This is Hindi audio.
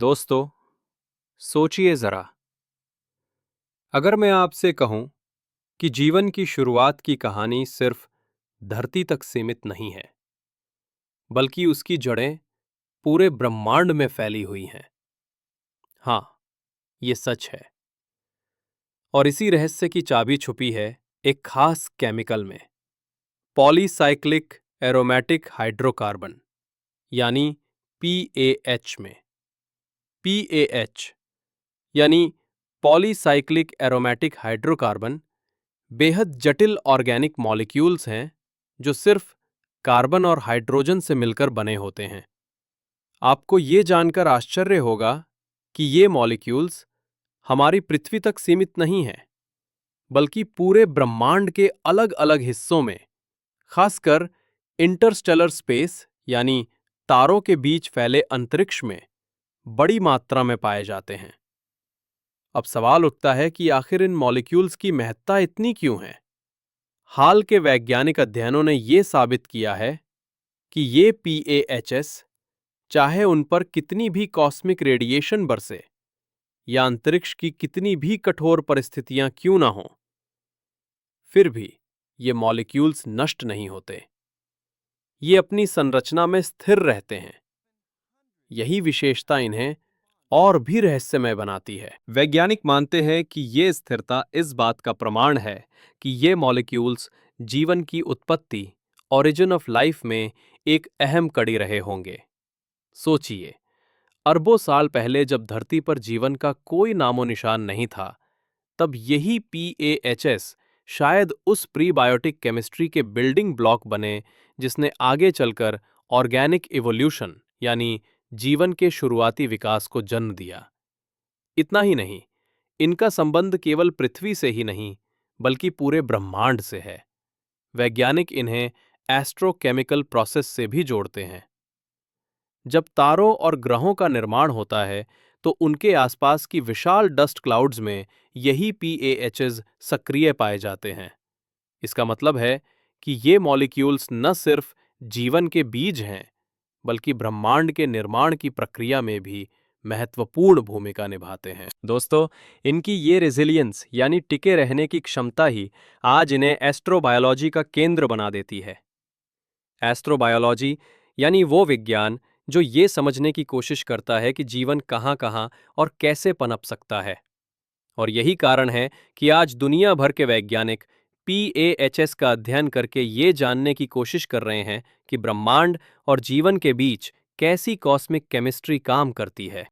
दोस्तों, सोचिए जरा, अगर मैं आपसे कहूं कि जीवन की शुरुआत की कहानी सिर्फ धरती तक सीमित नहीं है, बल्कि उसकी जड़ें पूरे ब्रह्मांड में फैली हुई हैं। हाँ, ये सच है। और इसी रहस्य की चाबी छुपी है एक खास केमिकल में, पॉलीसाइक्लिक एरोमेटिक हाइड्रोकार्बन, यानी PAH में। PAH यानी पॉलीसाइक्लिक एरोमेटिक हाइड्रोकार्बन बेहद जटिल ऑर्गेनिक मॉलिक्यूल्स हैं जो सिर्फ कार्बन और हाइड्रोजन से मिलकर बने होते हैं। आपको ये जानकर आश्चर्य होगा कि ये मॉलिक्यूल्स हमारी पृथ्वी तक सीमित नहीं हैं, बल्कि पूरे ब्रह्मांड के अलग-अलग हिस्सों में, खासकर इंटरस्टेलर स्पेस यानी तारों के बीच फैले अंतरिक्ष में बड़ी मात्रा में पाए जाते हैं। अब सवाल उठता है कि आखिर इन मॉलिक्यूल्स की महत्ता इतनी क्यों है? हाल के वैज्ञानिक अध्ययनों ने यह साबित किया है कि ये PAHs, चाहे उन पर कितनी भी कॉस्मिक रेडिएशन बरसे या अंतरिक्ष की कितनी भी कठोर परिस्थितियां क्यों ना हों, फिर भी ये मॉलिक्यूल्स नष्ट नहीं होते। ये अपनी संरचना में स्थिर रहते हैं। यही विशेषता इन्हें और भी रहस्यमय बनाती है। वैज्ञानिक मानते हैं कि ये स्थिरता इस बात का प्रमाण है कि ये मॉलिक्यूल्स जीवन की उत्पत्ति, ओरिजिन ऑफ लाइफ में एक अहम कड़ी रहे होंगे। सोचिए, अरबों साल पहले जब धरती पर जीवन का कोई नामो निशान नहीं था, तब यही PAHs शायद उस प्रीबायोटिक केमिस्ट्री के बिल्डिंग ब्लॉक बने जिसने आगे चलकर ऑर्गेनिक इवोल्यूशन यानी जीवन के शुरुआती विकास को जन्म दिया। इतना ही नहीं, इनका संबंध केवल पृथ्वी से ही नहीं, बल्कि पूरे ब्रह्मांड से है। वैज्ञानिक इन्हें एस्ट्रोकेमिकल प्रोसेस से भी जोड़ते हैं। जब तारों और ग्रहों का निर्माण होता है, तो उनके आसपास की विशाल डस्ट क्लाउड्स में यही PAHs सक्रिय पाए जाते हैं। इसका मतलब है कि ये मॉलिक्यूल्स न सिर्फ जीवन के बीज हैं, बल्कि ब्रह्मांड के निर्माण की प्रक्रिया में भी महत्वपूर्ण भूमिका निभाते हैं। दोस्तों, इनकी ये रेजिलियंस यानी टिके रहने की क्षमता ही आज इन्हें एस्ट्रोबायोलॉजी का केंद्र बना देती है। एस्ट्रोबायोलॉजी यानी वो विज्ञान जो ये समझने की कोशिश करता है कि जीवन कहाँ-कहाँ और कैसे पनप सकता है। और यही कारण है कि आज दुनिया भर के वैज्ञानिक PAHs का अध्ययन करके ये जानने की कोशिश कर रहे हैं कि ब्रह्मांड और जीवन के बीच कैसी कॉस्मिक केमिस्ट्री काम करती है।